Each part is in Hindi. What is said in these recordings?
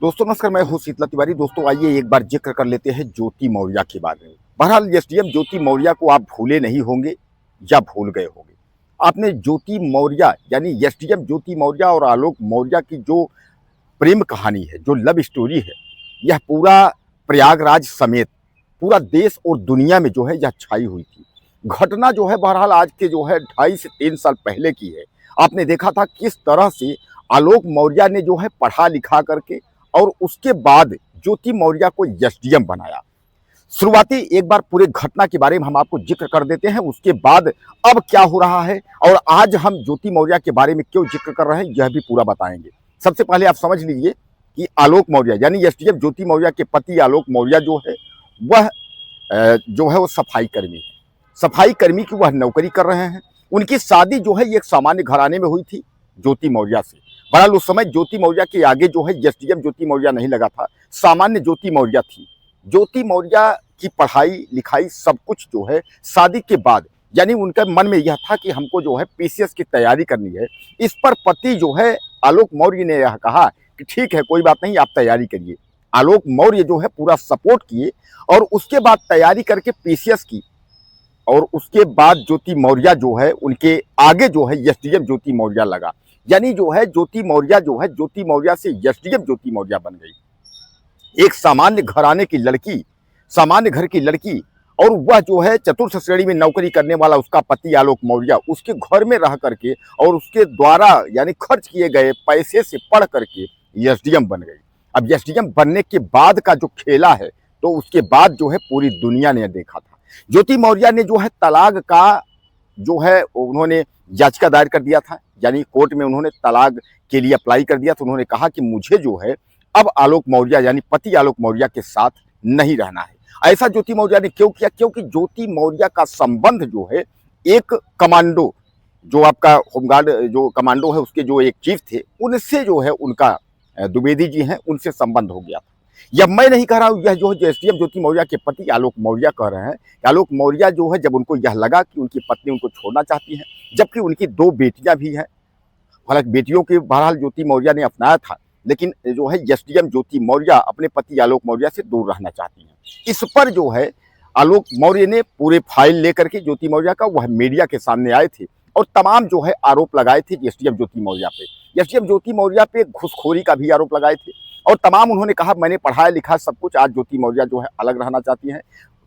दोस्तों नमस्कार, मैं हूं शीतला तिवारी। दोस्तों आइए एक बार जिक्र कर लेते हैं ज्योति मौर्य के बारे में। बहरहाल एसडीएम ज्योति मौर्य को आप भूले नहीं होंगे या भूल गए होंगे। आपने ज्योति मौर्य यानी एसडीएम ज्योति मौर्य और आलोक मौर्य की जो प्रेम कहानी है, जो लव स्टोरी है, यह पूरा प्रयागराज समेत पूरा देश और दुनिया में जो है यह छाई हुई थी। घटना जो है बहरहाल आज के जो है 2.5 से 3 साल पहले की है। आपने देखा था किस तरह से आलोक मौर्य ने जो है पढ़ा लिखा करके और उसके बाद ज्योति मौर्य को एसडीएम बनाया। शुरुआती एक बार पूरे घटना के बारे में हम आपको जिक्र कर देते हैं, उसके बाद अब क्या हो रहा है और आज हम ज्योति मौर्य के बारे में क्यों जिक्र कर रहे हैं यह भी पूरा बताएंगे। सबसे पहले आप समझ लीजिए कि आलोक मौर्य यानी एसडीएम ज्योति मौर्य के पति आलोक मौर्य जो है वह वो सफाई कर्मी है। सफाई कर्मी की वह नौकरी कर रहे हैं। उनकी शादी जो है एक सामान्य घराने में हुई थी ज्योति मौर्य से। बहरहाल उस समय ज्योति मौर्य के आगे जो है एसडीएम ज्योति मौर्य नहीं लगा था, सामान्य ज्योति मौर्य थी। ज्योति मौर्य की पढ़ाई लिखाई सब कुछ जो है शादी के बाद यानी उनके मन में यह था कि हमको जो है पीसीएस की तैयारी करनी है। इस पर पति जो है आलोक मौर्य ने यह कहा कि ठीक है, कोई बात नहीं, आप तैयारी करिए। आलोक मौर्य जो है पूरा सपोर्ट किए और उसके बाद तैयारी करके पीसीएस की और उसके बाद ज्योति मौर्य जो है उनके आगे जो है एसडीएम ज्योति मौर्य लगा। यानी जो है ज्योति मौर्य जो है ज्योति मौर्य से एसडीएम ज्योति मौर्य बन गई। एक सामान्य घराने की लड़की, सामान्य घर की लड़की, और वह जो है चतुर्थ श्रेणी में नौकरी करने वाला उसका पति आलोक मौर्य उसके घर में रह करके और उसके द्वारा यानी खर्च किए गए पैसे से पढ़ करके एसडीएम बन गई। अब एसडीएम बनने के बाद का जो खेला है तो उसके बाद जो है पूरी दुनिया ने देखा था। ज्योति मौर्य ने जो है तलाक का जो है उन्होंने याचिका दायर कर दिया था, यानी कोर्ट में उन्होंने तलाक के लिए अप्लाई कर दिया। तो उन्होंने कहा कि मुझे जो है अब आलोक मौर्य यानी पति आलोक मौर्य के साथ नहीं रहना है। ऐसा ज्योति मौर्य ने क्यों किया? क्योंकि ज्योति मौर्य का संबंध जो है एक कमांडो, जो आपका होमगार्ड जो कमांडो है उसके जो एक चीफ थे, उनसे जो है उनका द्विवेदी जी हैं, उनसे संबंध हो गया था। यह मैं नहीं कह रहा हूं, यह जो है एसडीएम ज्योति मौर्य के पति आलोक मौर्य कह रहे हैं कि आलोक मौर्य जो है जब उनको यह लगा कि उनकी पत्नी उनको छोड़ना चाहती है, जबकि उनकी 2 बेटियां भी हैं। हालांकि बेटियों के बहरहाल ज्योति मौर्य ने अपनाया था, लेकिन जो है एसडीएम ज्योति मौर्य अपने पति आलोक मौर्य से दूर रहना चाहती हैं। इस पर जो है आलोक मौर्य ने पूरे फाइल लेकर के ज्योति मौर्य का वह मीडिया के सामने आए थे और तमाम जो है आरोप लगाए थे एसडीएम ज्योति मौर्य पे। एसडीएम ज्योति मौर्य पे घूसखोरी का भी आरोप लगाए थे और तमाम उन्होंने कहा मैंने पढ़ाया लिखा सब कुछ, आज ज्योति मौर्य जो है अलग रहना चाहती हैं।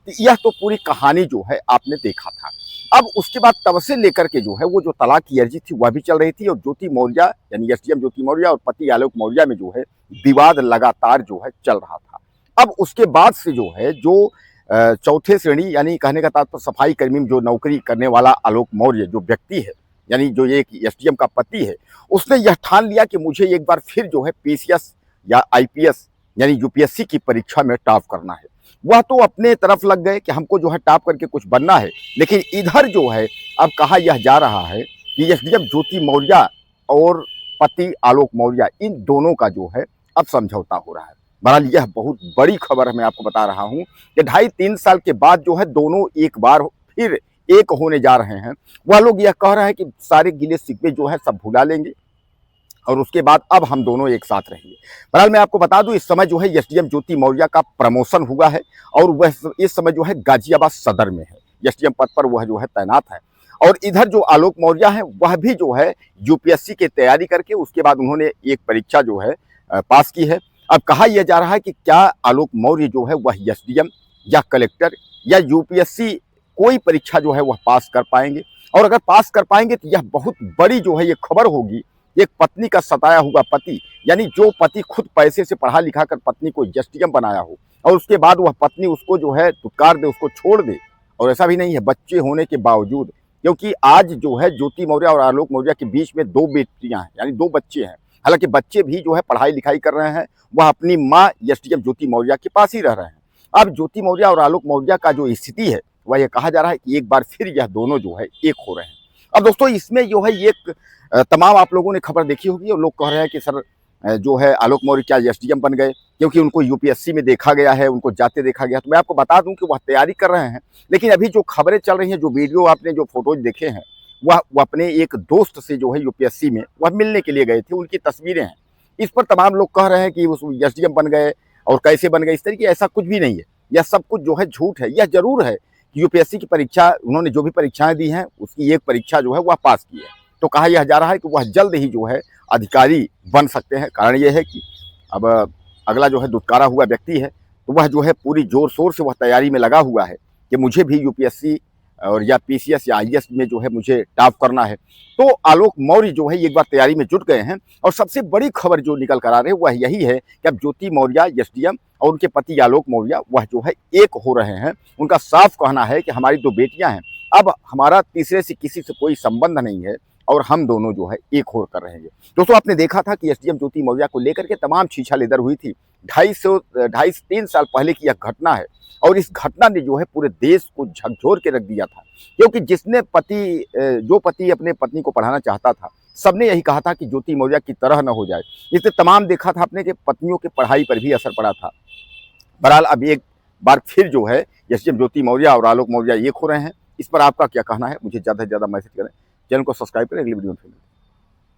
यह तो पूरी कहानी जो है आपने देखा था। अब उसके बाद तब से लेकर के जो है वो जो तलाक की अर्जी थी वह भी चल रही थी और ज्योति मौर्य यानी एसडीएम ज्योति मौर्य और पति आलोक मौर्य में जो है विवाद लगातार जो है चल रहा था। अब उसके बाद से जो है जो चौथे श्रेणी यानी कहने का तात्पर्य सफाई कर्मी में जो नौकरी करने वाला आलोक मौर्य जो व्यक्ति है, यानी जो एक एसडीएम का पति है, उसने यह ठान लिया कि मुझे एक बार फिर जो है पीसीएस या आईपीएस यानी यूपीएससी की परीक्षा में टॉप करना है। वह तो अपने तरफ लग गए कि हमको जो है टॉप करके कुछ बनना है, लेकिन इधर जो है अब कहा यह जा रहा है कि एसडीएम ज्योति मौर्य और पति आलोक मौर्य इन दोनों का जो है अब समझौता हो रहा है। बहरहाल यह बहुत बड़ी खबर है, मैं आपको बता रहा हूं कि 2.5-3 साल के बाद जो है दोनों एक बार फिर एक होने जा रहे हैं। वह लोग यह कह रहे हैं कि सारे गिले शिकवे जो है सब भुला लेंगे और उसके बाद अब हम दोनों एक साथ रहेंगे। बहरहाल मैं आपको बता दूं इस समय जो है एसडीएम ज्योति मौर्य का प्रमोशन हुआ है और वह इस समय जो है गाजियाबाद सदर में है, एसडीएम पद पर वह जो है तैनात है। और इधर जो आलोक मौर्य है वह भी जो है यूपीएससी की तैयारी करके उसके बाद उन्होंने एक परीक्षा जो है पास की है। अब कहा यह जा रहा है कि क्या आलोक मौर्य जो है वह एसडीएम या कलेक्टर या यूपीएससी कोई परीक्षा जो है वह पास कर पाएंगे, और अगर पास कर पाएंगे तो यह बहुत बड़ी जो है ये खबर होगी। एक पत्नी का सताया हुआ पति, यानी जो पति खुद पैसे से पढ़ा लिखा कर पत्नी को एसडीएम बनाया हो और उसके बाद वह पत्नी उसको जो है धुतकार दे, उसको छोड़ दे, और ऐसा भी नहीं है बच्चे होने के बावजूद, क्योंकि आज जो है ज्योति मौर्य और आलोक मौर्य के बीच में 2 बेटियां हैं यानी 2 बच्चे हैं। हालांकि बच्चे भी जो है पढ़ाई लिखाई कर रहे हैं, वह अपनी माँ एसडीएम ज्योति मौर्य के पास ही रह रहे हैं। अब ज्योति मौर्य और आलोक मौर्य का जो स्थिति है वह यह कहा जा रहा है कि एक बार फिर यह दोनों जो है एक हो रहे हैं। अब दोस्तों इसमें जो है एक तमाम आप लोगों ने खबर देखी होगी और लोग कह रहे हैं कि सर जो है आलोक मौर्य क्या एसडीएम बन गए क्योंकि उनको यूपीएससी में देखा गया है, उनको जाते देखा गया। तो मैं आपको बता दूं कि वह तैयारी कर रहे हैं, लेकिन अभी जो खबरें चल रही हैं, जो वीडियो आपने जो फोटोज देखे हैं, वह अपने एक दोस्त से जो है यूपीएससी में वह मिलने के लिए गए थे, उनकी तस्वीरें हैं। इस पर तमाम लोग कह रहे हैं कि उस एसडीएम बन गए और कैसे बन गए, इस तरीके ऐसा कुछ भी नहीं है। यह सब कुछ जो है झूठ है। यह जरूर है कि यूपीएससी की परीक्षा, उन्होंने जो भी परीक्षाएं दी हैं उसकी एक परीक्षा जो है वह पास की है, तो कहा यह जा रहा है कि वह जल्द ही जो है अधिकारी बन सकते हैं। कारण यह है कि अब अगला जो है दुत्कारा हुआ व्यक्ति है, तो वह जो है पूरी जोर शोर से वह तैयारी में लगा हुआ है कि मुझे भी यूपीएससी और या पीसीएस या आईएएस में जो है मुझे टॉप करना है। तो आलोक मौर्य जो है एक बार तैयारी में जुट गए हैं, और सबसे बड़ी खबर जो निकल कर आ रही है वह यही है कि अब ज्योति मौर्य एसडीएम और उनके पति आलोक मौर्य वह जो है एक हो रहे हैं। उनका साफ कहना है कि हमारी दो बेटियां हैं, अब हमारा तीसरे से किसी से कोई संबंध नहीं है और हम दोनों जो है एक हो कर रहेंगे। दोस्तों, आपने देखा था कि एसडीएम ज्योति मौर्य को लेकर के तमाम छीछा लेदर हुई थी। 2.5 3 साल पहले की यह घटना है, और इस घटना ने जो है पूरे देश को झकझोर के रख दिया था, क्योंकि जो पति अपने पत्नी को पढ़ाना चाहता था, सबने यही कहा था कि ज्योति मौर्य की तरह न हो जाए। इससे तमाम देखा था आपने कि पत्नियों की पढ़ाई पर भी असर पड़ा था। बहरहाल अब एक बार फिर जो है एसडीएम ज्योति मौर्य और आलोक मौर्य एक हो रहे हैं। इस पर आपका क्या कहना है? मुझे ज़्यादा से ज़्यादा मैसेज करें, चैनल को सब्सक्राइब करें, अगली वीडियो में फिर